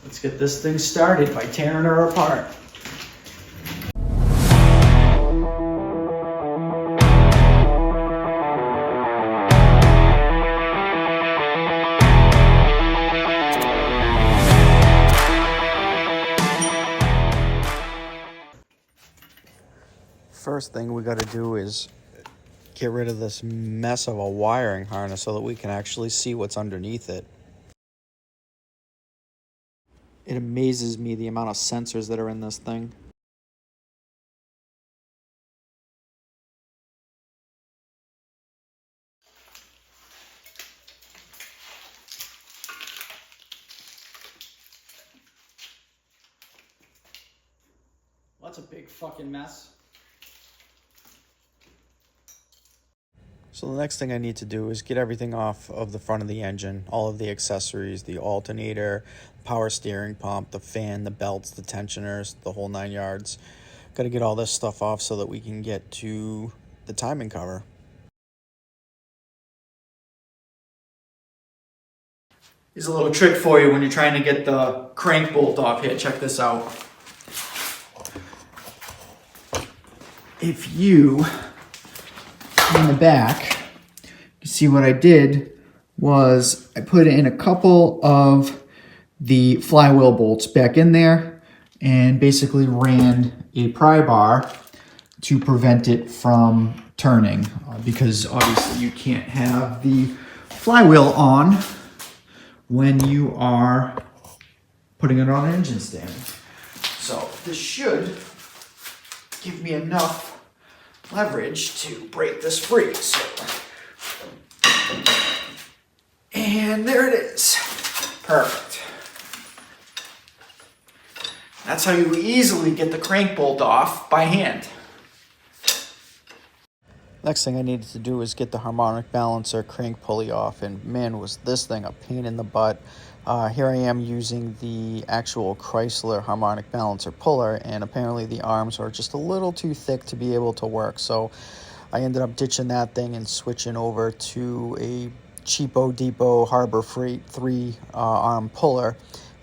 Let's get this thing started by tearing her apart. First thing we got to do is get rid of this mess of a wiring harness so that we can actually see what's underneath it. It amazes me the amount of sensors that are in this thing. Well, that's a big fucking mess. So the next thing I need to do is get everything off of the front of the engine, all of the accessories, the alternator, power steering pump, the fan, the belts, the tensioners, the whole 9 yards. Got to get all this stuff off so that we can get to the timing cover. Here's a little trick for you when you're trying to get the crank bolt off here. Check this out. If you, in the back, you see what I did was I put in a couple of the flywheel bolts back in there and basically ran a pry bar to prevent it from turning because obviously you can't have the flywheel on when you are putting it on an engine stand. So this should give me enough leverage to break this free. So, and there it is. Perfect. That's how you easily get the crank bolt off by hand. Next thing I needed to do was get the harmonic balancer crank pulley off, and man, was this thing a pain in the butt. Here I am using the actual Chrysler harmonic balancer puller, and apparently the arms are just a little too thick to be able to work, so I ended up ditching that thing and switching over to a cheapo depot Harbor Freight 3-arm puller,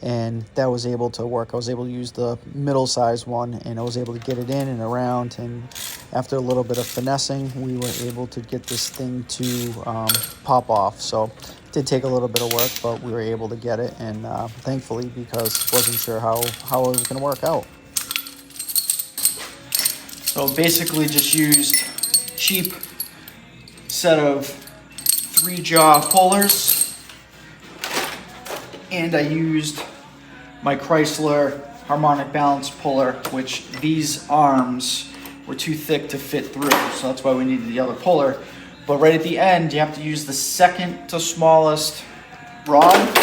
and that was able to work. I was able to use the middle-sized one, and I was able to get it in and around, and after a little bit of finessing, we were able to get this thing to pop off. So it did take a little bit of work, but we were able to get it, and thankfully, because I wasn't sure how it was going to work out. So basically just used cheap set of 3-jaw pullers, and I used my Chrysler harmonic balance puller, which these arms were too thick to fit through, so that's why we needed the other puller. But right at the end, you have to use the second to smallest rod,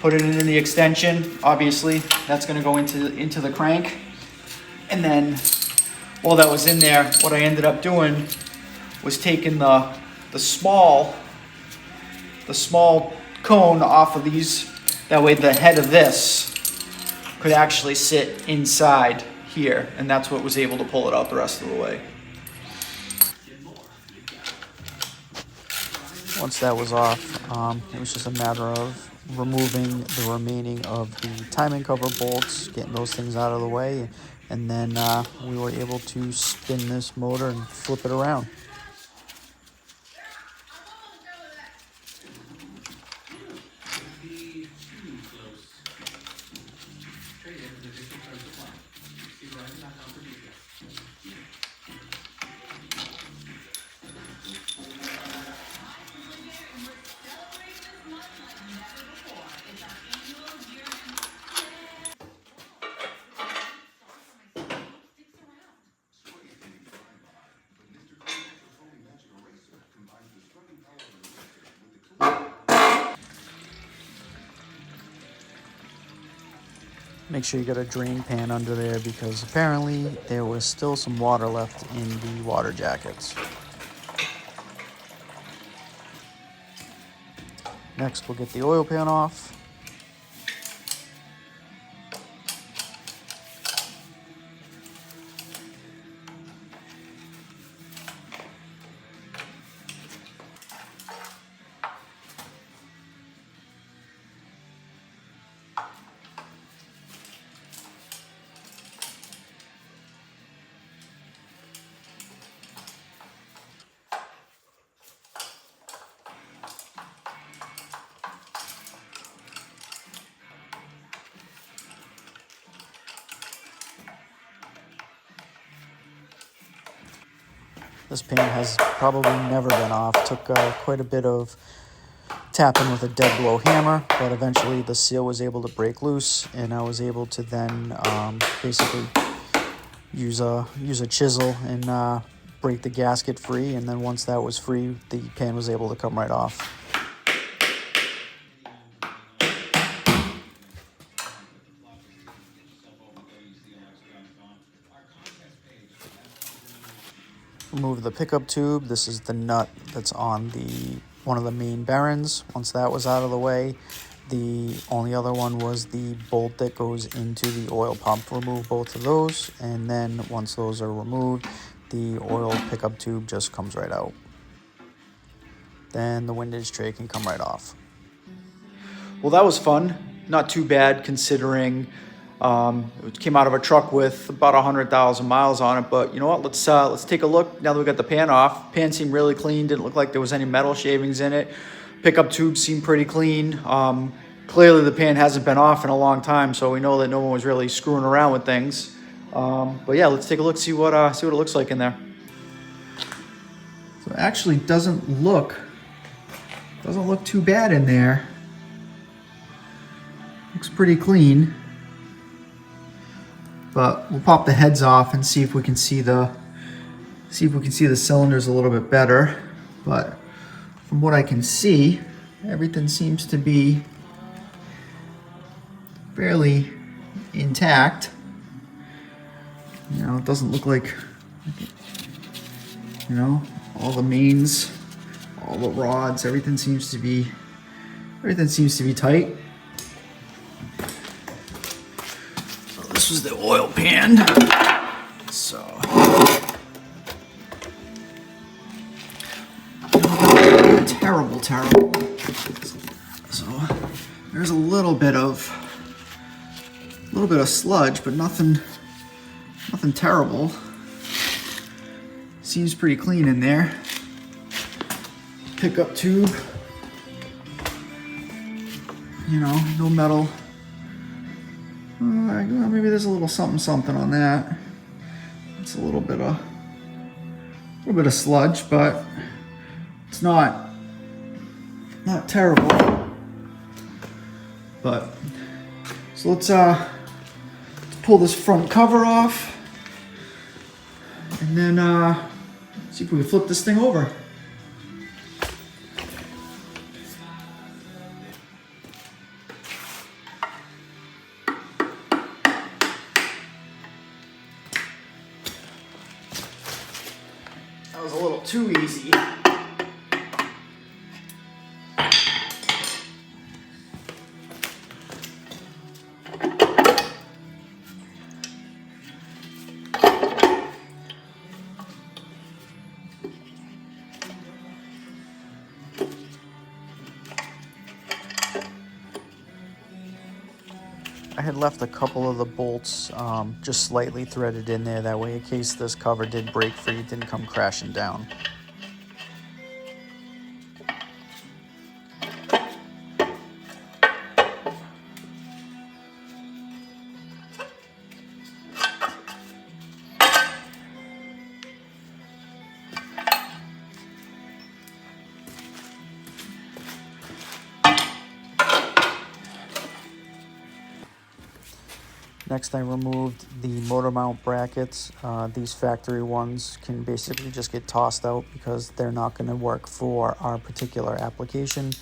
put it in the extension. Obviously, that's going to go into the crank, and then while that was in there, what I ended up doing was taking the small cone off of these. That way the head of this could actually sit inside here, and that's what was able to pull it out the rest of the way. Once that was off, it was just a matter of removing the remaining of the timing cover bolts, getting those things out of the way, and then we were able to spin this motor and flip it around. Make sure you got a drain pan under there because apparently there was still some water left in the water jackets. Next, we'll get the oil pan off. This paint has probably never been off. Took quite a bit of tapping with a dead blow hammer, but eventually the seal was able to break loose, and I was able to then basically use a chisel and break the gasket free, and then once that was free, the pan was able to come right off. Remove the pickup tube. This is the nut that's on one of the main bearings. Once that was out of the way, the only other one was the bolt that goes into the oil pump. Remove both of those, and then once those are removed, the oil pickup tube just comes right out. Then the windage tray can come right off. Well, that was fun. Not too bad considering it came out of a truck with about 100,000 miles on it. But you know what? Let's take a look now that we got the pan off. Pan seemed really clean. Didn't look like there was any metal shavings in it. Pickup tube seemed pretty clean. Clearly the pan hasn't been off in a long time, so we know that no one was really screwing around with things. But yeah, let's take a look, see what it looks like in there. So it actually doesn't look too bad in there. Looks pretty clean. But we'll pop the heads off and see if we can see the cylinders a little bit better. But from what I can see, everything seems to be fairly intact. You know, it doesn't look like, you know, all the mains, all the rods, everything seems to be tight. This was the oil pan. So terrible. So there's a little bit of sludge, but nothing terrible. Seems pretty clean in there. Pickup tube. You know, no metal. Maybe there's a little something on that. It's a little bit of sludge, but it's not terrible. But so let's pull this front cover off, and then see if we can flip this thing over. That was a little too easy. I had left a couple of the bolts just slightly threaded in there. That way, in case this cover did break free, it didn't come crashing down. Next, I removed the motor mount brackets. These factory ones can basically just get tossed out because they're not going to work for our particular application.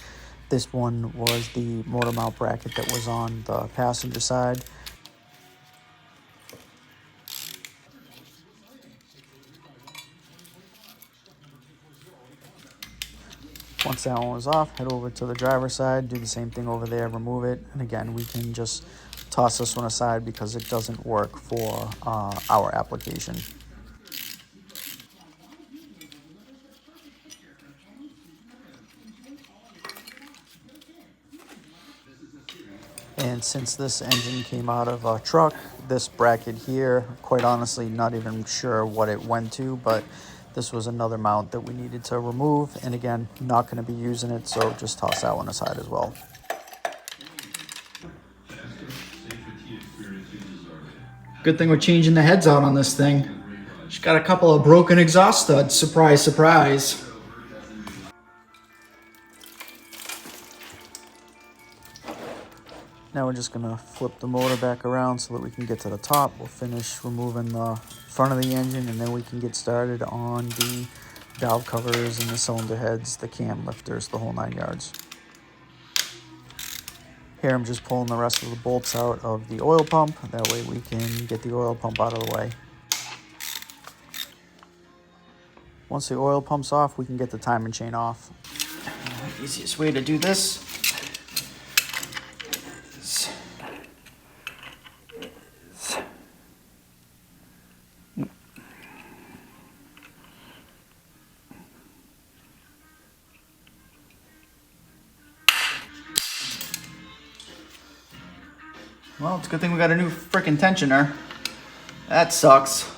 This one was the motor mount bracket that was on the passenger side. Once that one was off, head over to the driver's side, do the same thing over there, remove it, and again, we can just toss this one aside because it doesn't work for our application. And since this engine came out of a truck, this bracket here, quite honestly, not even sure what it went to, but this was another mount that we needed to remove. And again, not going to be using it, so just toss that one aside as well. Good thing we're changing the heads out on this thing. She's got a couple of broken exhaust studs. Surprise, surprise. Now we're just gonna flip the motor back around so that we can get to the top. We'll finish removing the front of the engine, and then we can get started on the valve covers and the cylinder heads, the cam lifters, the whole 9 yards. Here I'm just pulling the rest of the bolts out of the oil pump. That way we can get the oil pump out of the way. Once the oil pump's off, we can get the timing chain off. The easiest way to do this is well, it's a good thing we got a new frickin' tensioner. That sucks.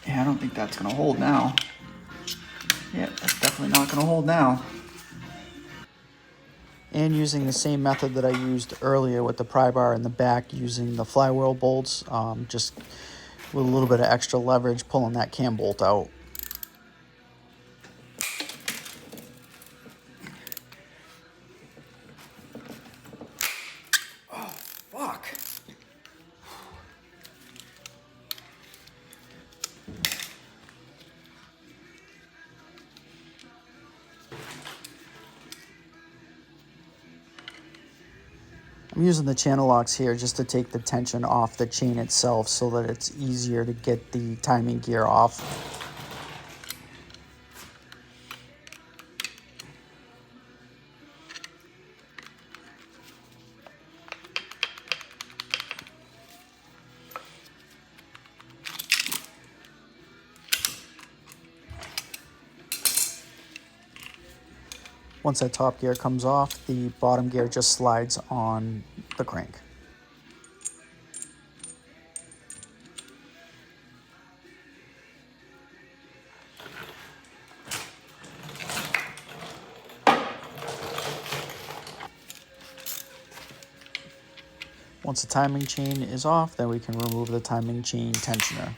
Yeah, I don't think that's gonna hold now. Yeah, that's definitely not gonna hold now. And using the same method that I used earlier with the pry bar in the back, using the flywheel bolts, just with a little bit of extra leverage, pulling that cam bolt out. Fuck. I'm using the channel locks here just to take the tension off the chain itself so that it's easier to get the timing gear off. Once that top gear comes off, the bottom gear just slides on the crank. Once the timing chain is off, then we can remove the timing chain tensioner.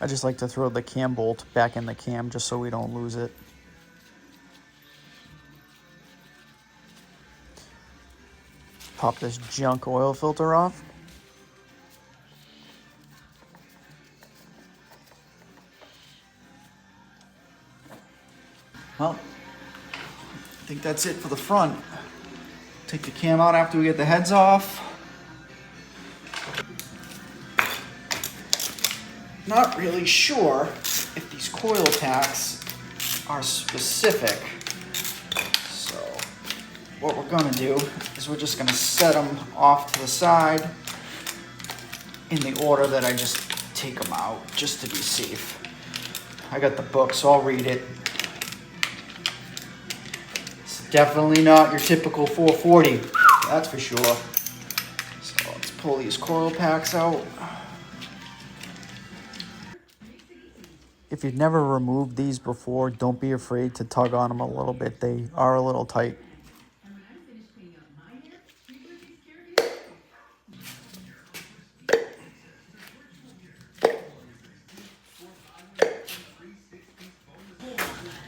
I just like to throw the cam bolt back in the cam just so we don't lose it. Pop this junk oil filter off. Well, I think that's it for the front. Take the cam out after we get the heads off. Not really sure if these coil packs are specific. So what we're gonna do is we're just gonna set them off to the side in the order that I just take them out, just to be safe. I got the book, so I'll read it. It's definitely not your typical 440, that's for sure. So let's pull these coil packs out. If you've never removed these before, don't be afraid to tug on them a little bit. They are a little tight.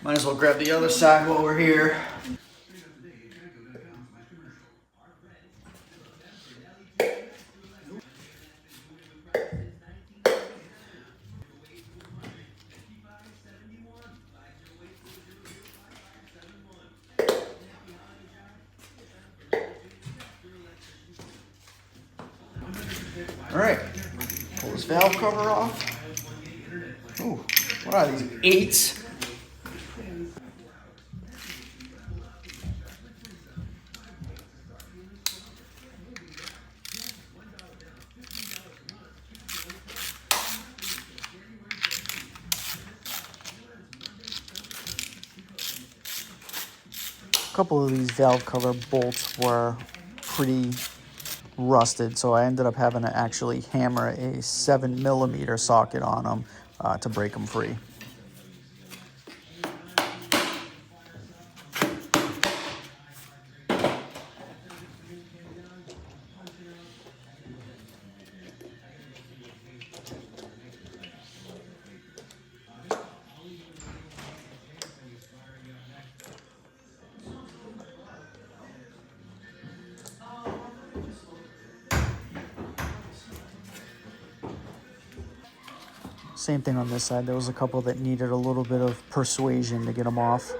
Might as well grab the other side while we're here. All right, pull this valve cover off. Ooh, what are these, 8s? couple of these valve cover bolts were pretty rusted, so I ended up having to actually hammer a 7mm socket on them to break them free. Same thing on this side. There was a couple that needed a little bit of persuasion to get them off.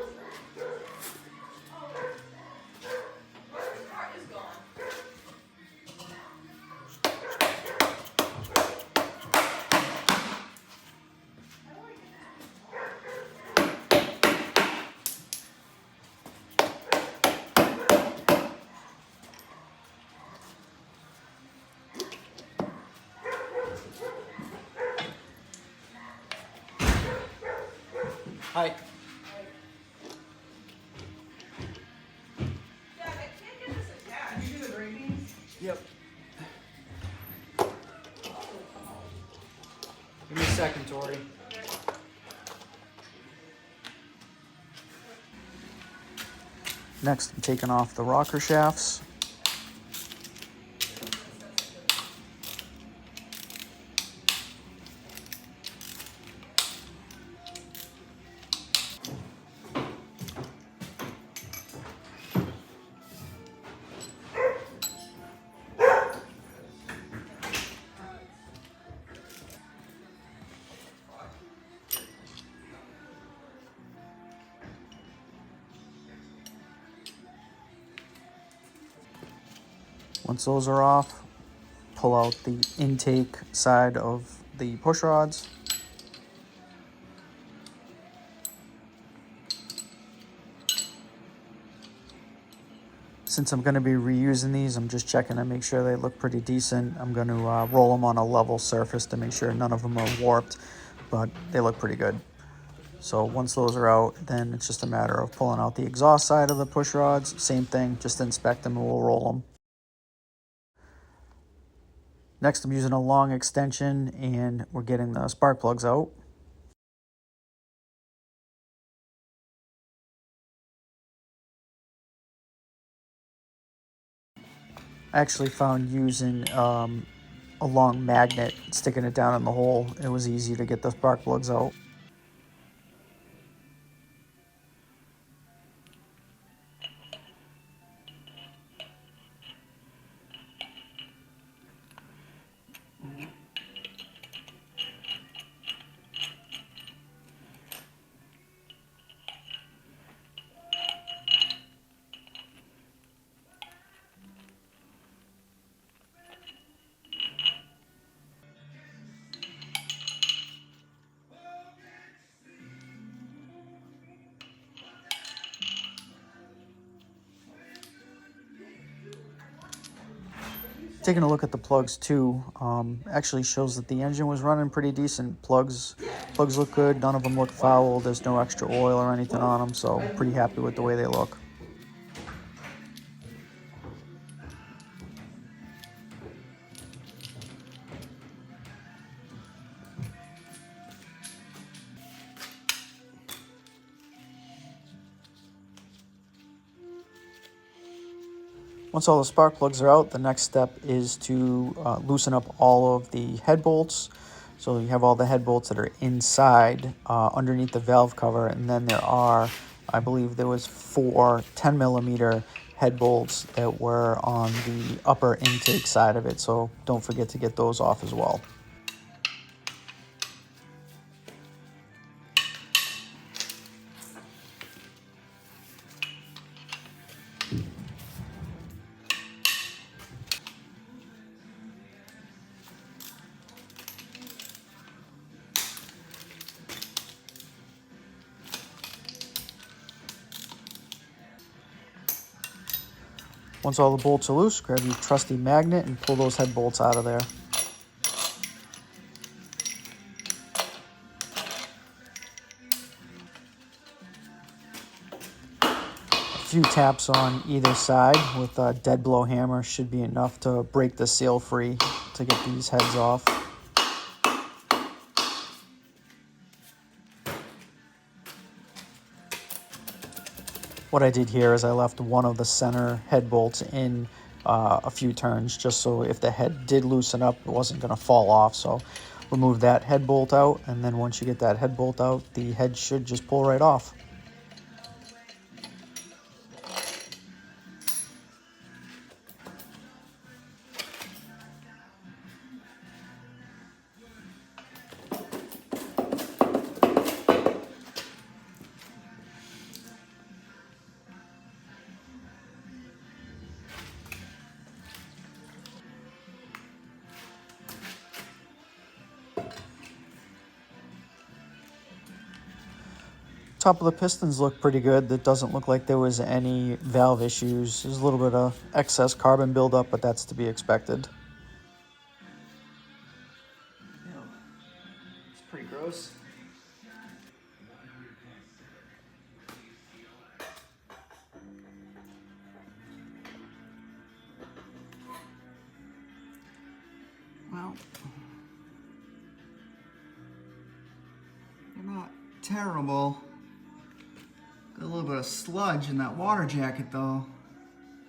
Hi. Yeah, I can't get this attached. You do the ratings? Yep. Give me a second, Tori. Next, I'm taking off the rocker shafts. Once those are off, pull out the intake side of the push rods. Since I'm going to be reusing these, I'm just checking to make sure they look pretty decent. I'm going to roll them on a level surface to make sure none of them are warped, but they look pretty good. So once those are out, then it's just a matter of pulling out the exhaust side of the push rods. Same thing, just inspect them and we'll roll them. Next, I'm using a long extension and we're getting the spark plugs out. I actually found using a long magnet, sticking it down in the hole, it was easy to get the spark plugs out. Taking a look at the plugs too, actually shows that the engine was running pretty decent. Plugs look good, none of them look foul, there's no extra oil or anything on them, so pretty happy with the way they look. Once all the spark plugs are out, the next step is to loosen up all of the head bolts. So you have all the head bolts that are inside, underneath the valve cover, and then there are, I believe there was 4 10mm head bolts that were on the upper intake side of it, so don't forget to get those off as well. Once all the bolts are loose, grab your trusty magnet and pull those head bolts out of there. A few taps on either side with a dead blow hammer should be enough to break the seal free to get these heads off. What I did here is I left one of the center head bolts in a few turns just so if the head did loosen up, it wasn't going to fall off. So remove that head bolt out, and then once you get that head bolt out, the head should just pull right off. Top of the pistons look pretty good. It doesn't look like there was any valve issues. There's a little bit of excess carbon buildup, but that's to be expected. It's pretty gross. Well, they're not terrible. Got a little bit of sludge in that water jacket though.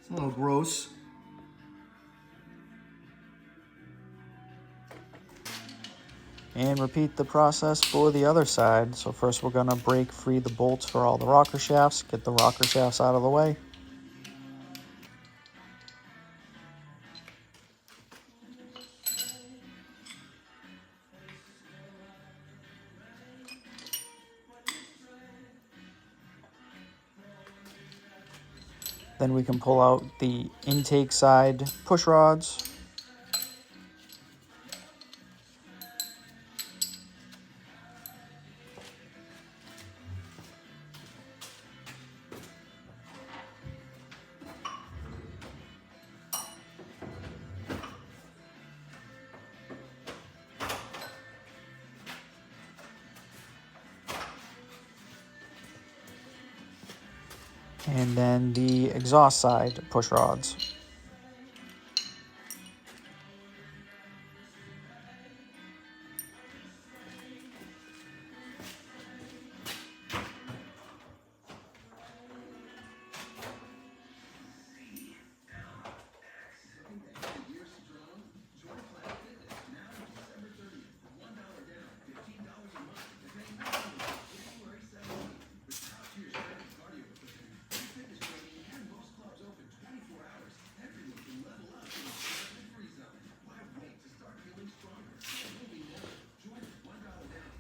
It's a little gross. And repeat the process for the other side. So first we're gonna break free the bolts for all the rocker shafts, get the rocker shafts out of the way. Then we can pull out the intake side push rods. And then the exhaust side push rods.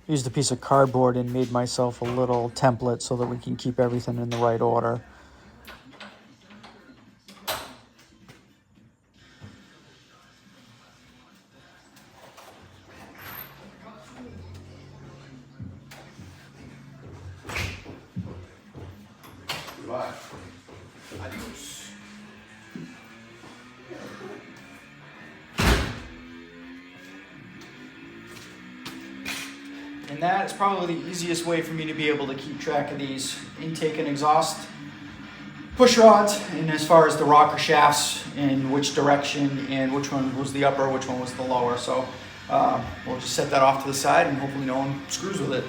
Used a piece of cardboard and made myself a little template so that we can keep everything in the right order. And that is probably the easiest way for me to be able to keep track of these intake and exhaust push rods, and as far as the rocker shafts in which direction and which one was the upper, which one was the lower. So we'll just set that off to the side and hopefully no one screws with it.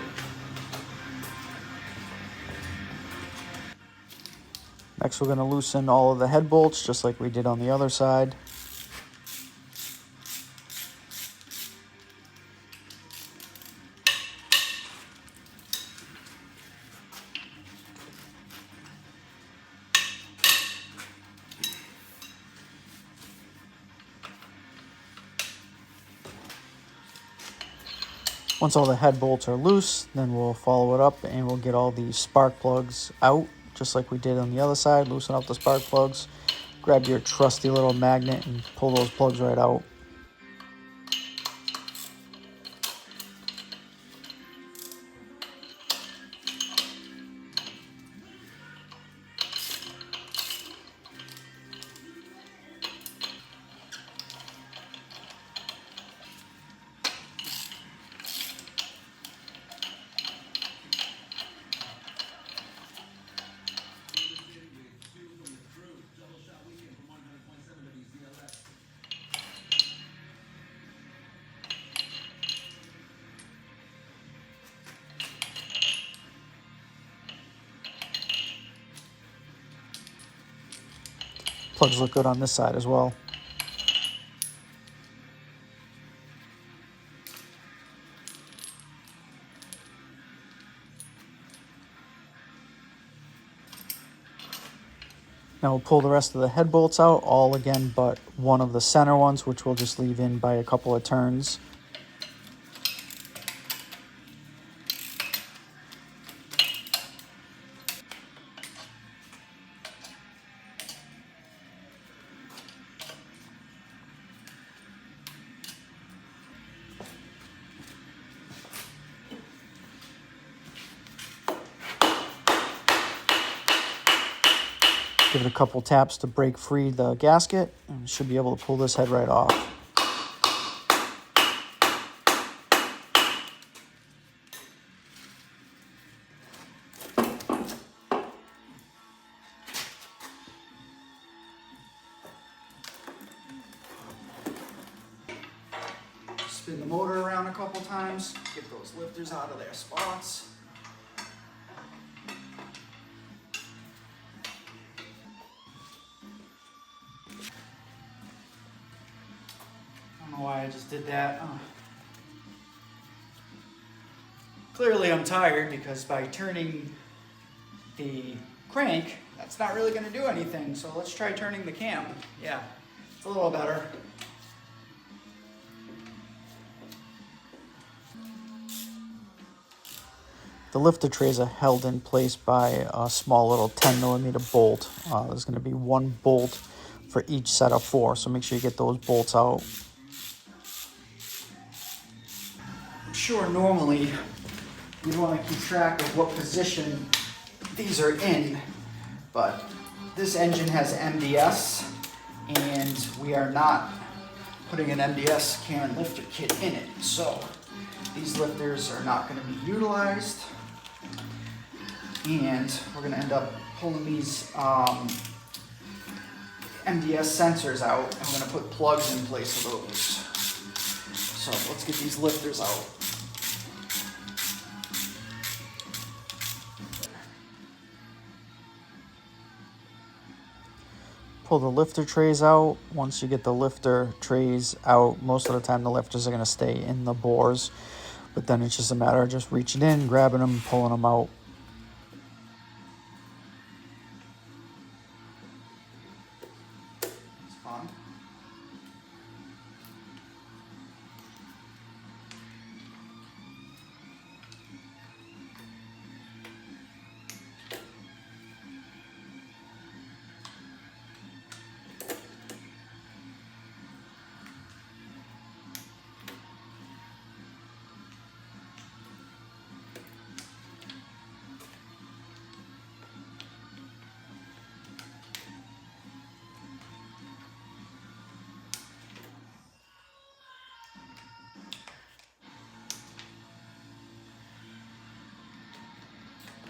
Next we're going to loosen all of the head bolts just like we did on the other side. Once all the head bolts are loose, then we'll follow it up and we'll get all the spark plugs out, just like we did on the other side. Loosen up the spark plugs, grab your trusty little magnet and pull those plugs right out. Plugs look good on this side as well. Now we'll pull the rest of the head bolts out, all again but one of the center ones, which we'll just leave in by a couple of turns. Give it a couple taps to break free the gasket, and we should be able to pull this head right off. Spin the motor around a couple times, get those lifters out of their spots. I don't know why I just did that. Clearly I'm tired because by turning the crank, that's not really going to do anything. So let's try turning the cam. Yeah, it's a little better. The lifter trays are held in place by a small little 10mm bolt. There's going to be one bolt for each set of 4, so make sure you get those bolts out. I'm sure normally you'd want to keep track of what position these are in, but this engine has MDS and we are not putting an MDS can lifter kit in it, so these lifters are not going to be utilized, and we're going to end up pulling these MDS sensors out. I'm going to put plugs in place of those. So let's get these lifters out. Pull the lifter trays out. Once you get the lifter trays out, most of the time the lifters are going to stay in the bores, but then it's just a matter of just reaching in, grabbing them, pulling them out. It's fun.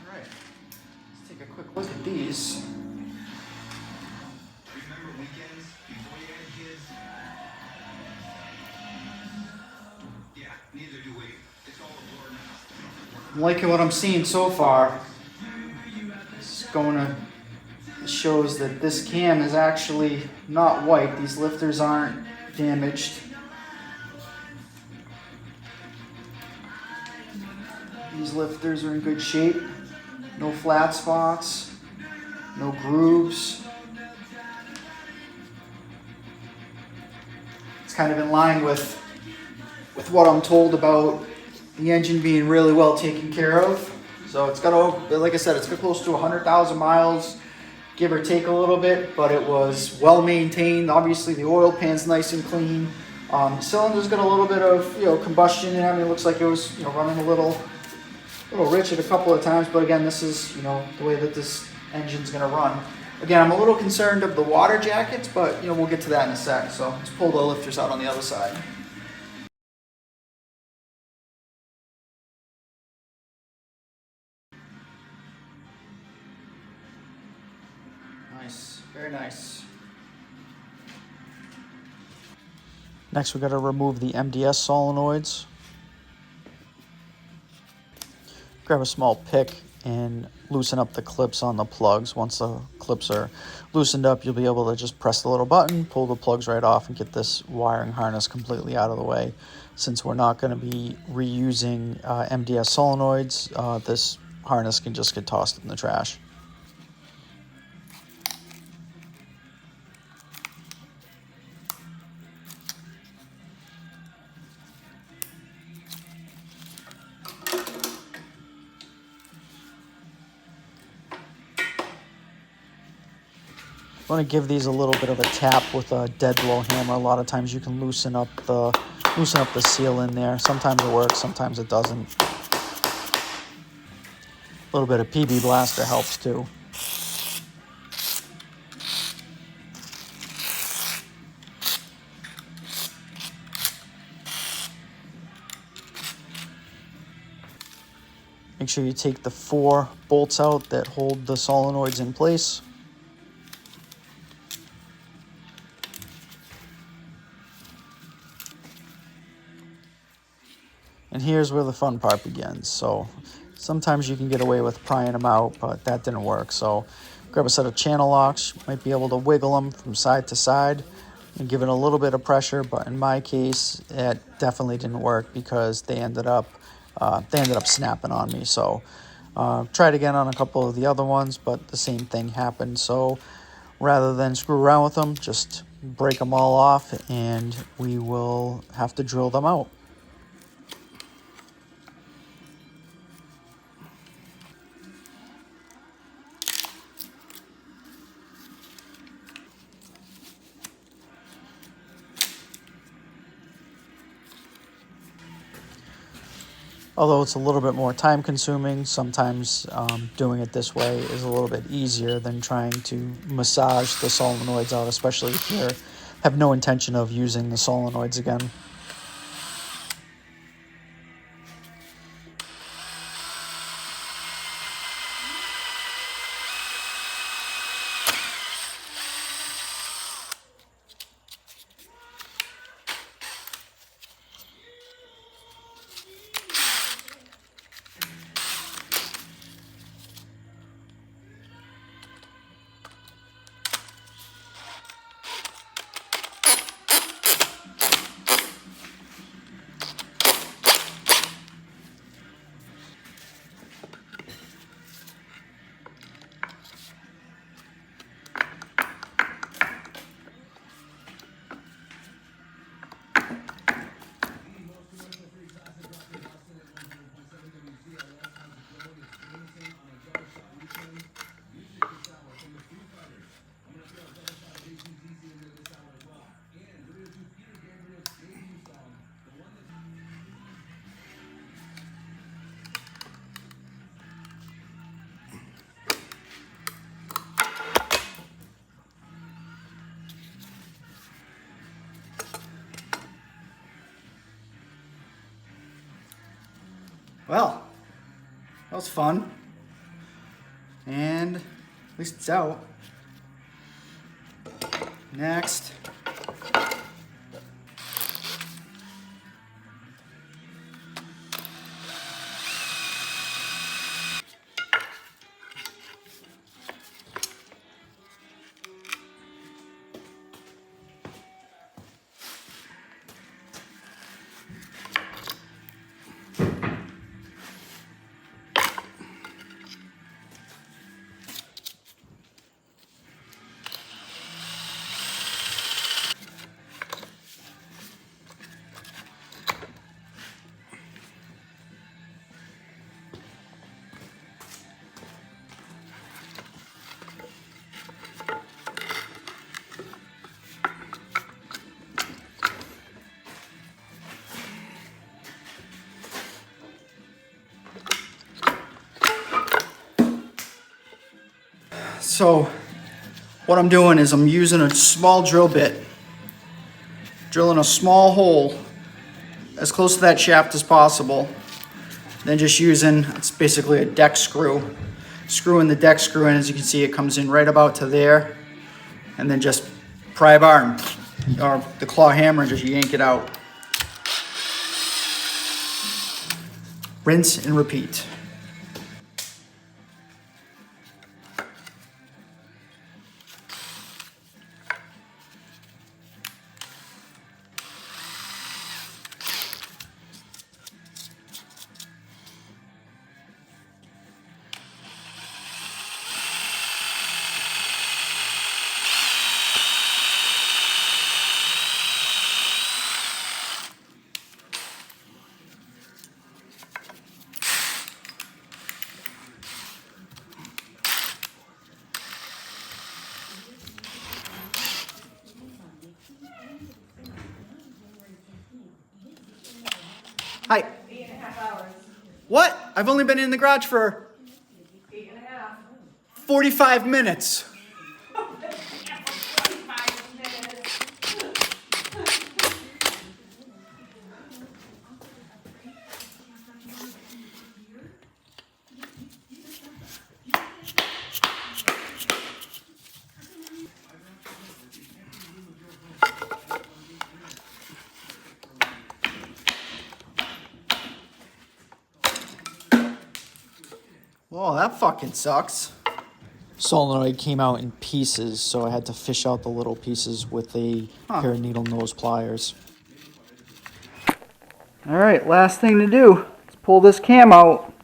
Alright, let's take a quick look at these. Remember weekends before you had kids? Yeah, neither do we. It's all a blur now. I'm liking what I'm seeing so far. It shows that this cam is actually not white. These lifters aren't damaged. These lifters are in good shape. No flat spots, no grooves. It's kind of in line with what I'm told about the engine being really well taken care of. So it's got, like I said, it's got close to 100,000 miles, give or take a little bit, but it was well maintained. Obviously the oil pan's nice and clean. Cylinder's got a little bit of combustion in it. I mean, it looks like it was running a little rich at a couple of times, but again, this is the way that this engine's going to run. Again, I'm a little concerned of the water jackets, but we'll get to that in a sec. So let's pull the lifters out on the other side. Nice, very nice. Next, we got to remove the MDS solenoids. Grab a small pick and loosen up the clips on the plugs. Once the clips are loosened up, you'll be able to just press the little button, pull the plugs right off, and get this wiring harness completely out of the way. Since we're not going to be reusing MDS solenoids, this harness can just get tossed in the trash. I want to give these a little bit of a tap with a dead blow hammer. A lot of times you can loosen up the seal in there. Sometimes it works, sometimes it doesn't. A little bit of PB Blaster helps too. Make sure you take the 4 bolts out that hold the solenoids in place. And here's where the fun part begins. So sometimes you can get away with prying them out, but that didn't work. So grab a set of channel locks. You might be able to wiggle them from side to side and give it a little bit of pressure, but in my case, it definitely didn't work because they ended up snapping on me. So tried again on a couple of the other ones, but the same thing happened. So rather than screw around with them, just break them all off, and we will have to drill them out. Although it's a little bit more time consuming, sometimes doing it this way is a little bit easier than trying to massage the solenoids out, especially if you have no intention of using the solenoids again. Well, that was fun. And at least it's out. Next. So what I'm doing is I'm using a small drill bit, drilling a small hole as close to that shaft as possible. Then just using, it's basically a deck screw, screwing the deck screw in. As you can see, it comes in right about to there, and then just pry bar or the claw hammer and just yank it out. Rinse and repeat. Hi. 8.5 hours. What? I've only been in the garage for 8.5. 45 minutes. 5 minutes. Oh, that fucking sucks. Solenoid came out in pieces, so I had to fish out the little pieces with a pair of needle nose pliers. All right, last thing to do. Let's pull this cam out.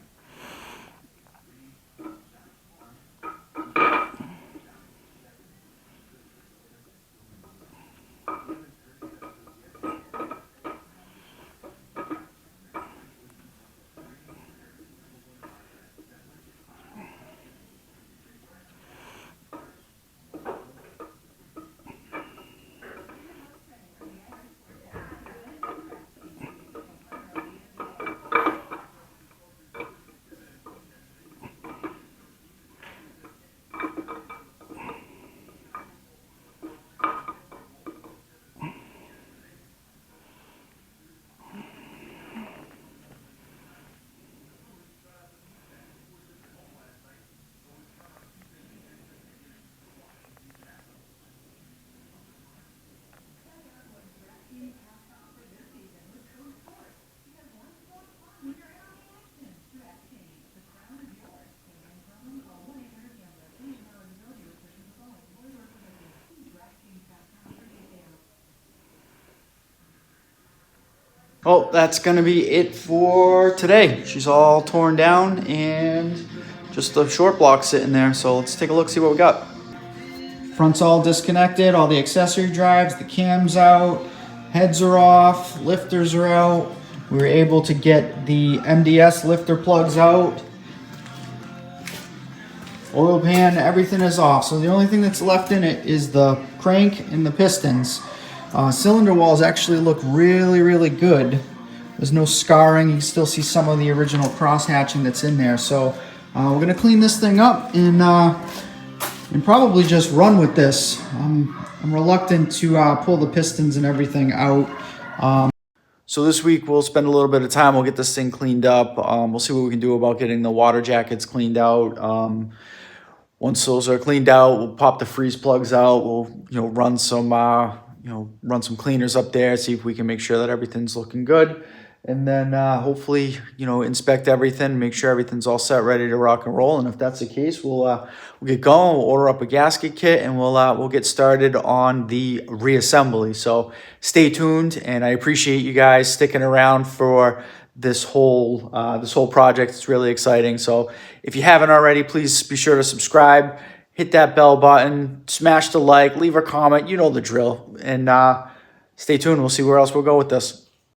Oh, that's gonna be it for today. She's all torn down and just a short block sitting there. So let's take a look, see what we got. Front's all disconnected, all the accessory drives, the cam's out, heads are off, lifters are out. We were able to get the MDS lifter plugs out. Oil pan, everything is off. So the only thing that's left in it is the crank and the pistons. Cylinder walls actually look really, really good. There's no scarring. You can still see some of the original cross hatching that's in there. So we're gonna clean this thing up and probably just run with this. I'm reluctant to pull the pistons and everything out. So this week we'll spend a little bit of time. We'll get this thing cleaned up. We'll see what we can do about getting the water jackets cleaned out. Once those are cleaned out, we'll pop the freeze plugs out. We'll run some cleaners up there, see if we can make sure that everything's looking good, and then hopefully inspect everything, make sure everything's all set, ready to rock and roll. And if that's the case, we'll get going. We'll order up a gasket kit, and we'll get started on the reassembly. So stay tuned, and I appreciate you guys sticking around for this whole project. It's really exciting. So if you haven't already, please be sure to subscribe, hit that bell button, smash the like, leave a comment. You know the drill, and stay tuned. We'll see where else we'll go with this.